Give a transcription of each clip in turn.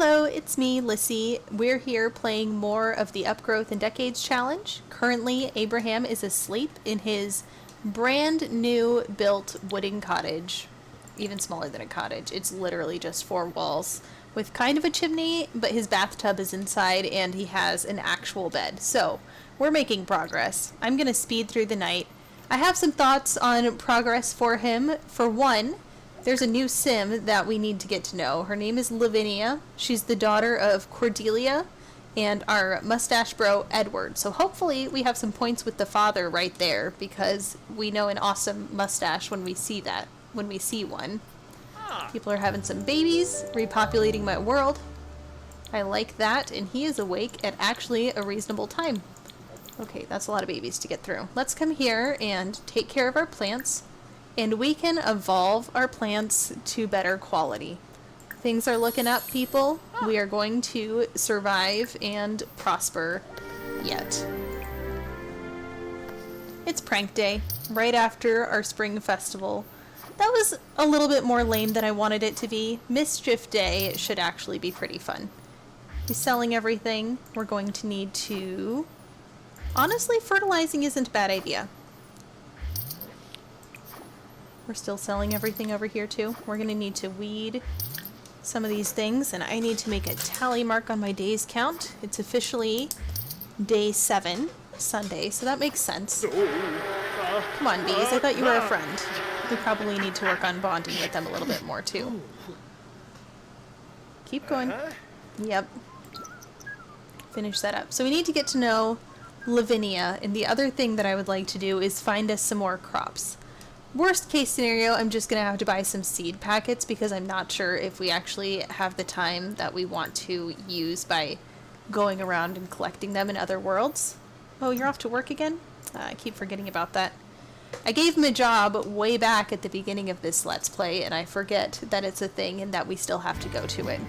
Hello, it's me, Lissy. We're here playing more of the Upgrowth and Decades challenge. Currently, Abraham is asleep in his brand new built wooden cottage. Even smaller than a cottage. It's literally just four walls with kind of a chimney, but his bathtub is inside and he has an actual bed. So, we're making progress. I'm going to speed through the night. I have some thoughts on progress for him. For one, there's a new sim that we need to get to know. Her name is Lavinia. She's the daughter of Cordelia and our mustache bro, Edward. So hopefully we have some points with the father right there because we know an awesome mustache when we see that, when we see one. People are having some babies, repopulating my world. I like that, and he is awake at actually a reasonable time. Okay, that's a lot of babies to get through. Let's come here and take care of our plants. And we can evolve our plants to better quality. Things are looking up, people. We are going to survive and prosper yet. It's prank day, right after our spring festival. That was a little bit more lame than I wanted it to be. Mischief Day should actually be pretty fun. He's selling everything. We're going to need to... Honestly, fertilizing isn't a bad idea. We're still selling everything over here too. We're going to need to weed some of these things, and I need to make a tally mark on my days count. It's officially day 7, Sunday, so that makes sense. Come on, bees, I thought you were a friend. We probably need to work on bonding with them a little bit more too. Keep going. Yep. Finish that up. So we need to get to know Lavinia, and the other thing that I would like to do is find us some more crops. Worst case scenario, I'm just going to have to buy some seed packets because I'm not sure if we actually have the time that we want to use by going around and collecting them in other worlds. Oh, you're off to work again? I keep forgetting about that. I gave him a job way back at the beginning of this Let's Play, and I forget that it's a thing and that we still have to go to it.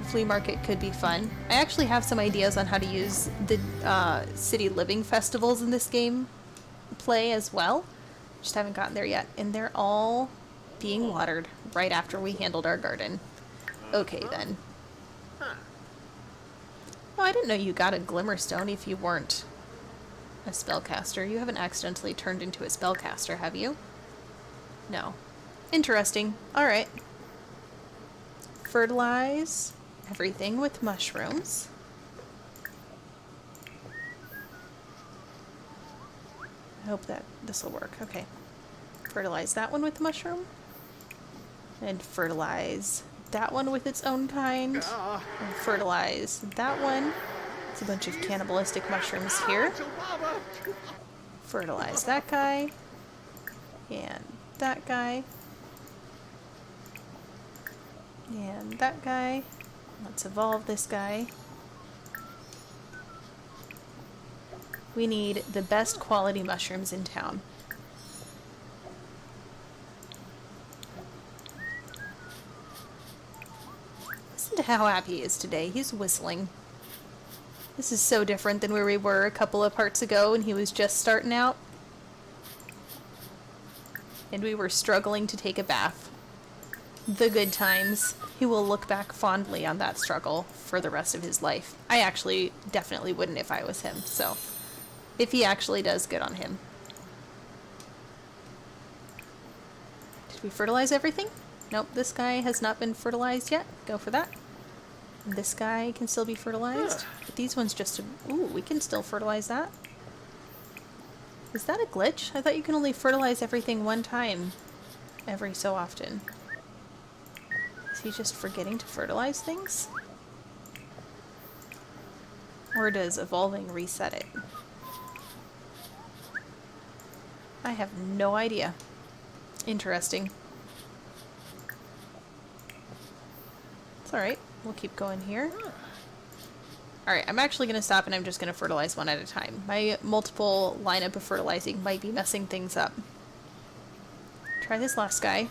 Flea market could be fun. I actually have some ideas on how to use the city living festivals in this game play as well. Just haven't gotten there yet, and they're all being watered right after we handled our garden. Okay then. Oh, I didn't know you got a Glimmerstone if you weren't a spellcaster. You haven't accidentally turned into a spellcaster, have you? No. Interesting. Alright. Fertilize everything with mushrooms. I hope that this will work. Okay. Fertilize that one with mushroom. And fertilize that one with its own kind. And fertilize that one. It's a bunch of cannibalistic mushrooms here. Fertilize that guy. And that guy. And that guy. Let's evolve this guy. We need the best quality mushrooms in town. Listen to how happy he is today. He's whistling. This is so different than where we were a couple of parts ago when he was just starting out. And we were struggling to take a bath. The good times. He will look back fondly on that struggle for the rest of his life. I actually definitely wouldn't if I was him, so... If he actually does, good on him. Did we fertilize everything? Nope, this guy has not been fertilized yet. Go for that. This guy can still be fertilized. But these ones just... Ooh, we can still fertilize that. Is that a glitch? I thought you can only fertilize everything one time every so often. Is he just forgetting to fertilize things? Or does evolving reset it? I have no idea. Interesting. It's alright. We'll keep going here. Alright, I'm actually going to stop and I'm just going to fertilize one at a time. My multiple lineup of fertilizing might be messing things up. Try this last guy.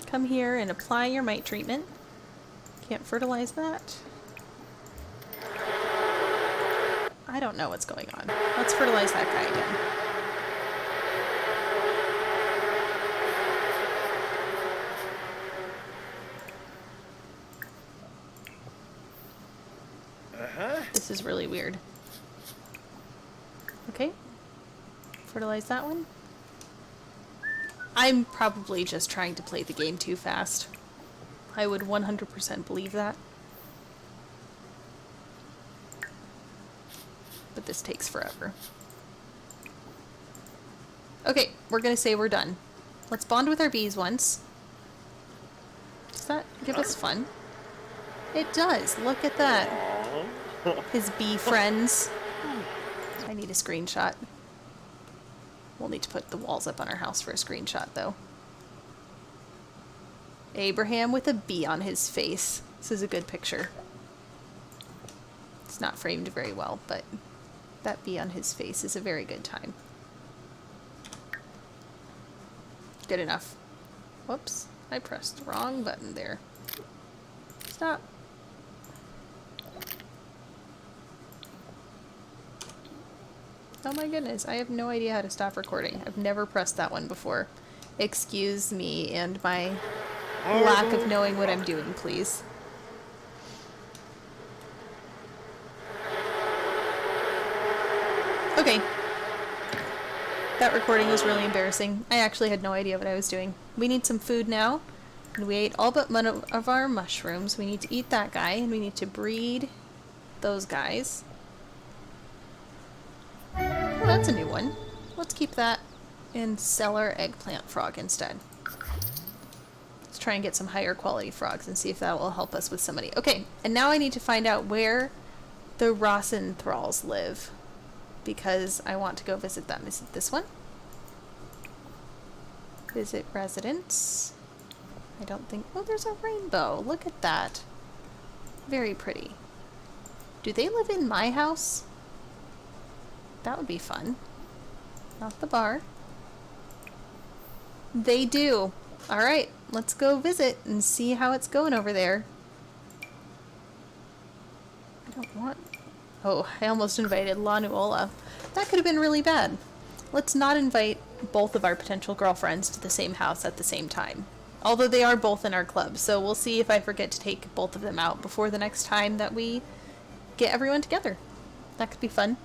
Come here and apply your mite treatment. Can't fertilize that. I don't know what's going on. Let's fertilize that guy again. This is really weird. Okay. Fertilize that one. I'm probably just trying to play the game too fast. I would 100% believe that. But this takes forever. Okay, we're gonna say we're done. Let's bond with our bees once. Does that give us fun? It does. Look at that. His bee friends. I need a screenshot. We'll need to put the walls up on our house for a screenshot, though. Abraham with a bee on his face. This is a good picture. It's not framed very well, but that bee on his face is a very good time. Good enough. Whoops. I pressed the wrong button there. Stop. Oh my goodness, I have no idea how to stop recording. I've never pressed that one before. Excuse me and my lack of knowing what I'm doing, please. Okay. That recording was really embarrassing. I actually had no idea what I was doing. We need some food now. And we ate all but one of our mushrooms. We need to eat that guy, and we need to breed those guys. Oh, that's a new one. Let's keep that and sell our eggplant frog instead. Let's try and get some higher quality frogs and see if that will help us with somebody. Okay, and now I need to find out where the Rossenthralls live, because I want to go visit them. Is it this one? Visit residence. I don't think... Oh, there's a rainbow. Look at that. Very pretty. Do they live in my house? That would be fun. Not the bar. They do. Alright, let's go visit and see how it's going over there. I don't want... Oh, I almost invited La Nuola. That could have been really bad. Let's not invite both of our potential girlfriends to the same house at the same time. Although they are both in our club, so we'll see if I forget to take both of them out before the next time that we get everyone together. That could be fun.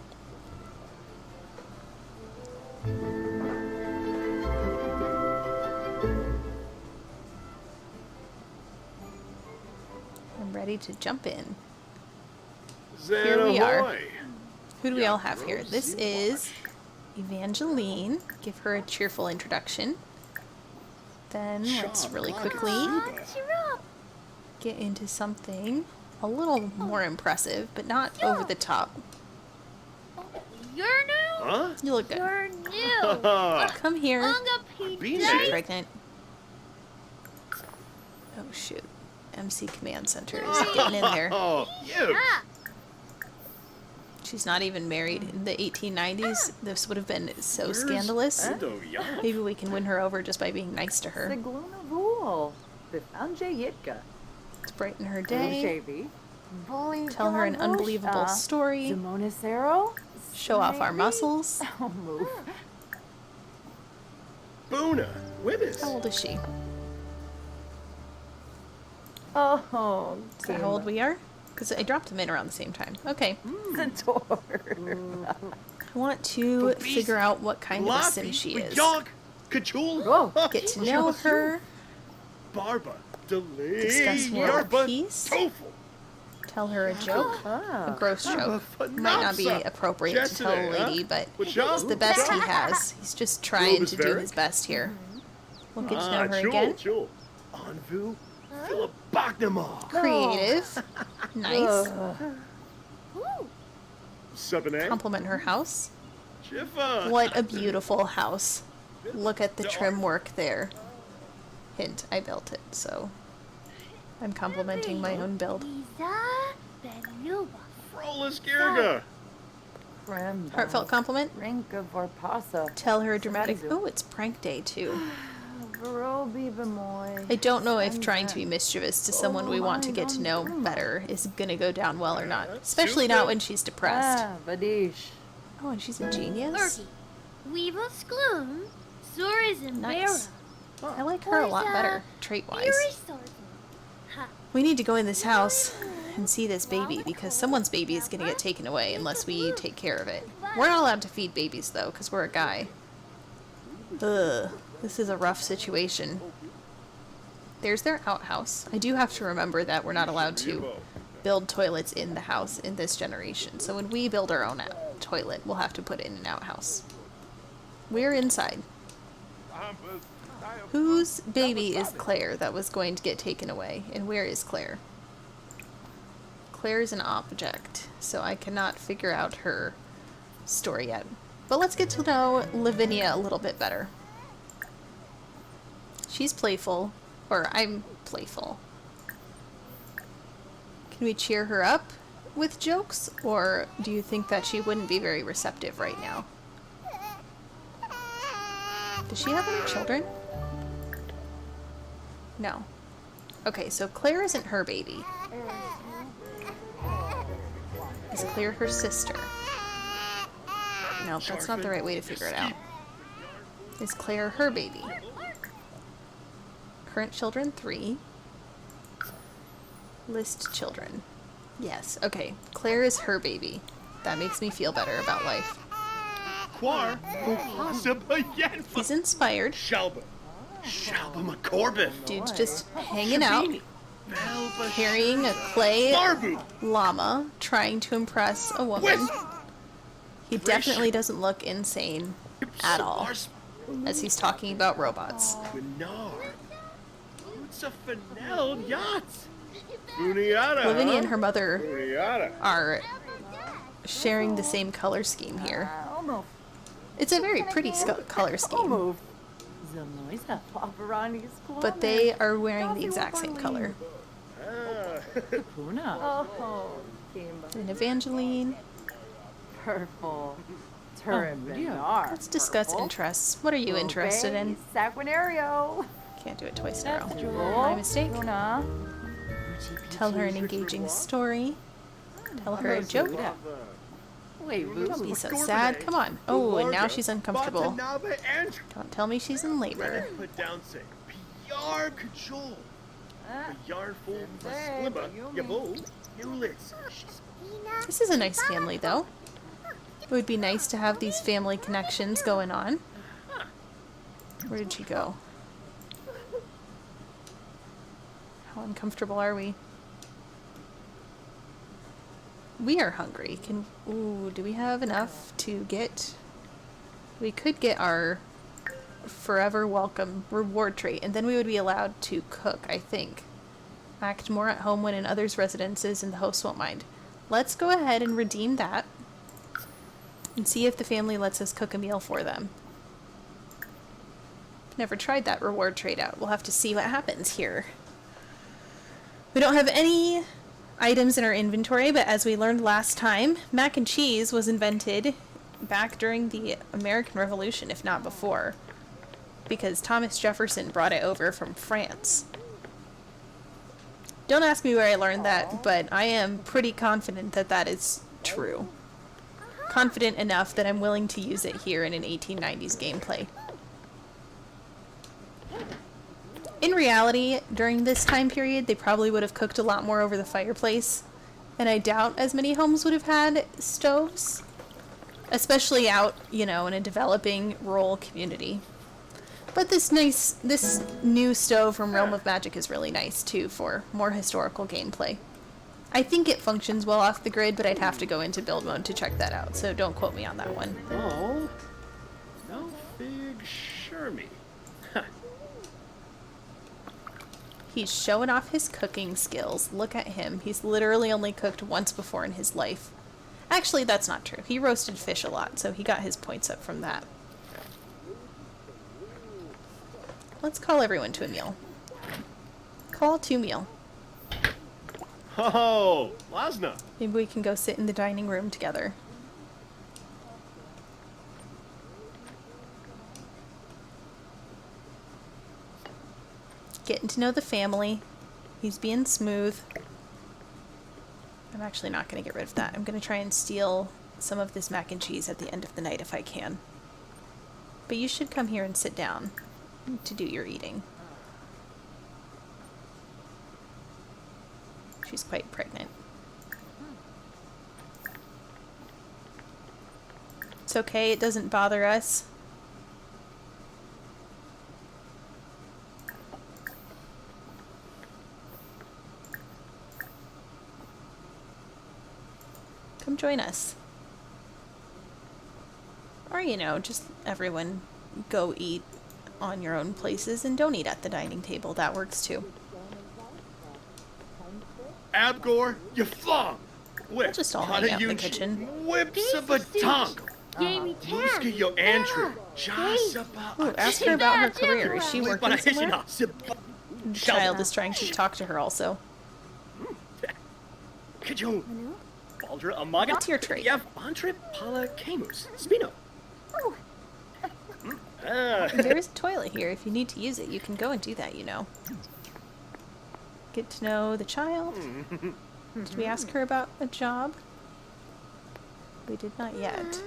I'm ready to jump in. Here we are. Who do we all have here? This is Evangeline. Give her a cheerful introduction. Then let's really quickly get into something a little more impressive, but not over the top. You're new? Huh? You look good. You're new. Come here. Being She's there. pregnant. Oh shoot. MC Command Center is getting in there. Oh, you. She's not even married. In the 1890s, this would have been so scandalous. Maybe we can win her over just by being nice to her. Let's brighten her day. Tell her an unbelievable story. Show off our muscles. Boona, Wibbis. How old is she? Oh, Is that how old we are? Because I dropped them in around the same time. Okay. I want to figure out what kind of a sim she is. Get to know her. Barba, Discuss War and Peace. Tell her a joke. A gross joke. Might not be appropriate to tell a lady, but it's the best he has. He's just trying to do his best here. We'll get to know her again. Creative. Nice. Compliment her house. What a beautiful house. Look at the trim work there. Hint, I built it, so I'm complimenting my own build. Heartfelt compliment. Tell her a dramatic... Oh, it's prank day, too. I don't know if trying to be mischievous to someone we want to get to know better is gonna go down well or not. Especially not when she's depressed. Oh, and she's a genius? Nice. I like her a lot better, trait-wise. We need to go in this house. and see this baby because someone's baby is going to get taken away unless we take care of it. We're not allowed to feed babies though because we're a guy. Ugh, this is a rough situation. There's their outhouse. I do have to remember that we're not allowed to build toilets in the house in this generation. So when we build our own toilet, we'll have to put it in an outhouse. We're inside. Whose baby is Claire that was going to get taken away? And where is Claire? Claire is an object, so I cannot figure out her story yet. But let's get to know Lavinia a little bit better. She's playful, or I'm playful. Can we cheer her up with jokes, or do you think that she wouldn't be very receptive right now? Does she have any children? No. Okay, so Claire isn't her baby. Is Claire her sister? No, that's not the right way to figure it out. Is Claire her baby? Current children, 3. List children. Yes, okay. Claire is her baby. That makes me feel better about life. Quar. He's He's inspired. Shalba. Shalba McCorbeth. Dude's just hanging out, Belba carrying a clay Barbu. llama, trying to impress a woman. Wisp. He definitely doesn't look insane at all, Sars- as he's talking about robots. Gwinar. It's a Fennel yacht. Buniata. Lavinia and her mother Buniata. are sharing the same color scheme here. Almost. It's a very pretty color scheme, Almost. Zanoisa Paparani's but they are wearing the exact same color. Kuna. Oh, Kimba. And Evangeline. Purple. Turbinar. Let's discuss interests. What are you interested in? Sanguinario. Can't do it twice in a row. Jewel. My mistake. Luna. Tell her an engaging story. Tell her a joke. Wait, Don't be so sad. Come on. Oh, and now she's uncomfortable. Don't tell me she's in labor. Put down say. Yarb Kajol. Yarn full Slimba. Yabo. Ulitz. This is a nice family, though. It would be nice to have these family connections going on. Where did she go? How uncomfortable are we? We are hungry. Do we have enough to get... We could get our forever welcome reward trait, and then we would be allowed to cook, I think. Act more at home when in others' residences and the host won't mind. Let's go ahead and redeem that and see if the family lets us cook a meal for them. Never tried that reward trait out. We'll have to see what happens here. We don't have any items in our inventory, but as we learned last time, mac and cheese was invented back during the American Revolution, if not before, because Thomas Jefferson brought it over from France. Don't ask me where I learned that, but I am pretty confident that that is true. Confident enough that I'm willing to use it here in an 1890s gameplay. In reality, during this time period, they probably would have cooked a lot more over the fireplace, and I doubt as many homes would have had stoves, especially out, you know, in a developing rural community. But this new stove from Realm of Magic is really nice, too, for more historical gameplay. I think it functions well off the grid, but I'd have to go into build mode to check that out, so don't quote me on that one. Oh. No fig Shermy. He's showing off his cooking skills. Look at him. He's literally only cooked once before in his life. Actually, that's not true. He roasted fish a lot, so he got his points up from that. Let's call everyone to a meal. Call to meal. Oh, Lasna. Maybe we can go sit in the dining room together. Getting to know the family. He's being smooth. I'm actually not going to get rid of that. I'm going to try and steal some of this mac and cheese at the end of the night if I can. But you should come here and sit down to do your eating. She's quite pregnant. It's okay, it doesn't bother us. Come join us. Or, you know, just everyone go eat on your own places and don't eat at the dining table. That works too. Abgor, you flung! We'll just all hang out in the kitchen. Whips of a tongue! Jamie Luska yo Andrew, Ooh, ask her about her career. Is she working somewhere? The child is trying to talk to her also. Kajun. Baldra Amaga. What's your trait? Yev Entre Pala Camus. Spino. There is a toilet here. If you need to use it, you can go and do that, you know. Get to know the child. Did we ask her about a job? We did not yet.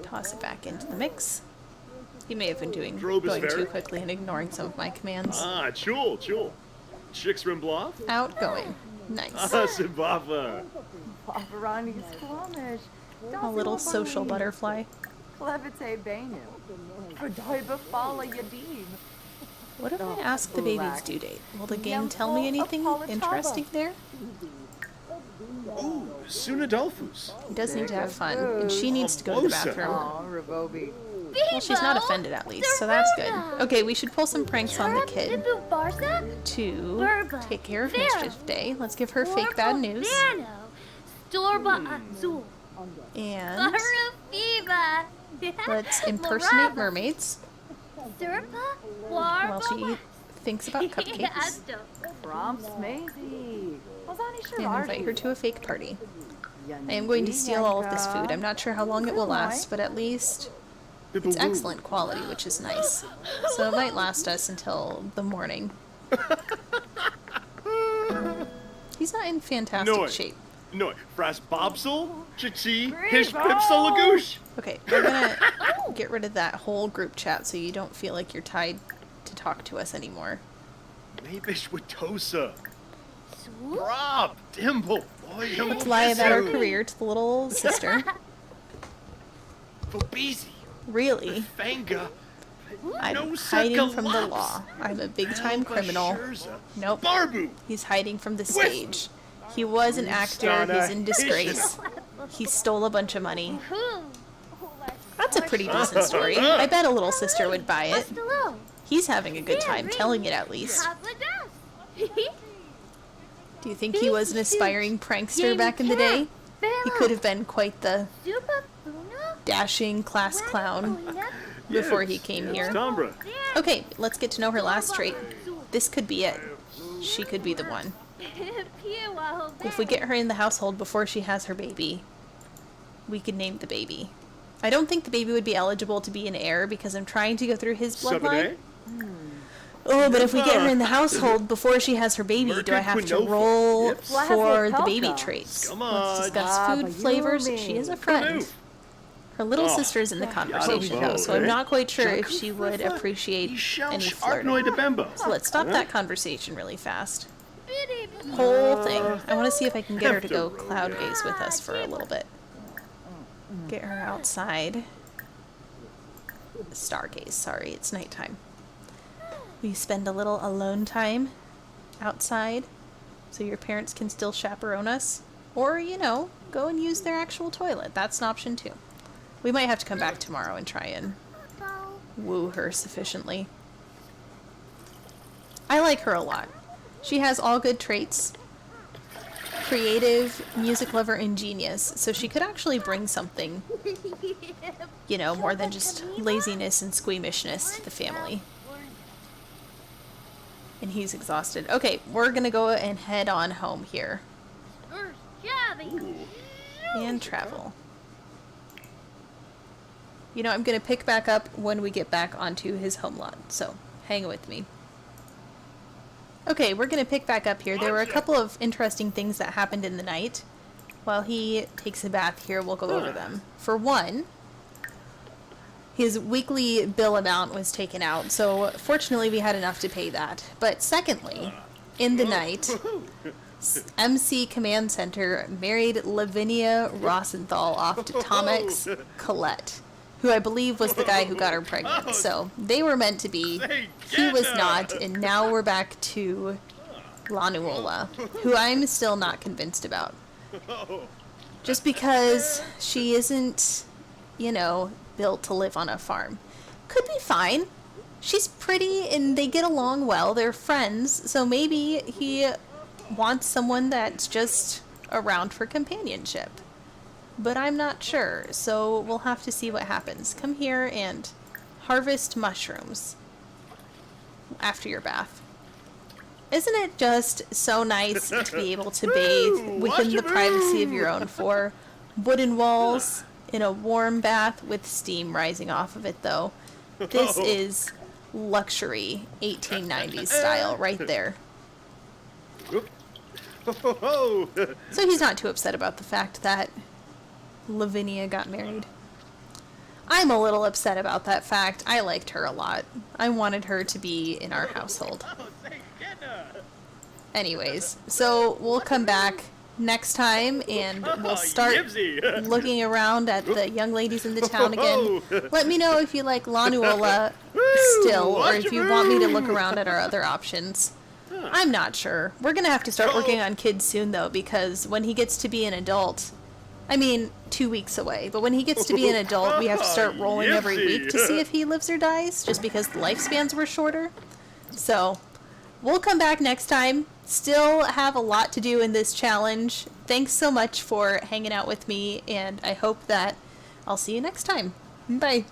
Toss it back into the mix. You may have been going too quickly and ignoring some of my commands. Chul. Chicks Rimblov. Outgoing. Nice. Sibava. Pavarani Squamish. A little social butterfly. Clevite Bainu. Verdoiba Fala Yadim. What if I ask the baby's due date? Will the game tell me anything interesting there? Ooh, Sunadolphus. He does need to have fun, and she needs to go to the bathroom. Oh, Ravobi. Well, she's not offended at least, so that's good. Okay, we should pull some pranks on the kid to take care of Mischief Day. Let's give her fake bad news. And let's impersonate mermaids while she thinks about cupcakes. Prompts Maisie. And invite her to a fake party. I am going to steal all of this food. I'm not sure how long it will last, but at least it's excellent quality, which is nice. So it might last us until the morning. He's not in fantastic shape. No, Fras Bobsel, Chichi, Hish Pipsel Lagoosh. Okay, we're gonna get rid of that whole group chat so you don't feel like you're tied to talk to us anymore. Maybish Watosa. Rob, Dimble, boy, Let's lie about our career to the little sister. Fobeezy, Really? Fanga. I'm hiding from the law. I'm a big-time criminal. Nope. Barbu. He's hiding from the stage. He was an actor. He's in disgrace. He stole a bunch of money. That's a pretty decent story. I bet a little sister would buy it. He's having a good time telling it at least. Do you think he was an aspiring prankster back in the day? He could have been quite the dashing class clown before he came here. Okay, let's get to know her last trait. This could be it. She could be the one. If we get her in the household before she has her baby, we could name the baby. I don't think the baby would be eligible to be an heir because I'm trying to go through his bloodline. Oh, but if we get her in the household before she has her baby, do I have to roll for the baby traits? Let's discuss food flavors. She is a friend. Her little sister's in the conversation, though, so I'm not quite sure if she would appreciate any flirting. So let's stop that conversation really fast. Whole thing. I want to see if I can get her to go cloud gaze with us for a little bit. Get her outside. Stargaze, sorry, it's nighttime. We spend a little alone time outside so your parents can still chaperone us. Or, you know, go and use their actual toilet. That's an option too. We might have to come back tomorrow and try and woo her sufficiently. I like her a lot. She has all good traits. Creative, music lover, and genius. So she could actually bring something, you know, more than just laziness and squeamishness to the family. And he's exhausted. Okay, we're gonna go and head on home here. And travel. You know, I'm gonna pick back up when we get back onto his home lot, so hang with me. Okay, we're gonna pick back up here. There were a couple of interesting things that happened in the night. While he takes a bath here, we'll go over them. For one, his weekly bill amount was taken out, so fortunately we had enough to pay that. But secondly, In the night, MC Command Center married Lavinia Rosenthal off to Tomex Collette, who I believe was the guy who got her pregnant. So they were meant to be. He was not, and now we're back to Lanuola, who I'm still not convinced about. Just because she isn't, built to live on a farm. Could be fine. She's pretty and they get along well. They're friends, so maybe he wants someone that's just around for companionship. But I'm not sure, so we'll have to see what happens. Come here and harvest mushrooms after your bath. Isn't it just so nice to be able to bathe within the privacy of your own four wooden walls in a warm bath with steam rising off of it, though? This is luxury 1890s style right there. So he's not too upset about the fact that Lavinia got married. I'm a little upset about that fact. I liked her a lot. I wanted her to be in our household. Anyways, so we'll come back next time and we'll start looking around at the young ladies in the town again. Let me know if you like Lanuola still, or if you want me to look around at our other options. I'm not sure. We're gonna have to start working on kids soon, though, because when he gets to be an adult, 2 weeks away, but when he gets to be an adult, we have to start rolling every week to see if he lives or dies, just because the lifespans were shorter. So, we'll come back next time. Still have a lot to do in this challenge. Thanks so much for hanging out with me, and I hope that I'll see you next time. Bye.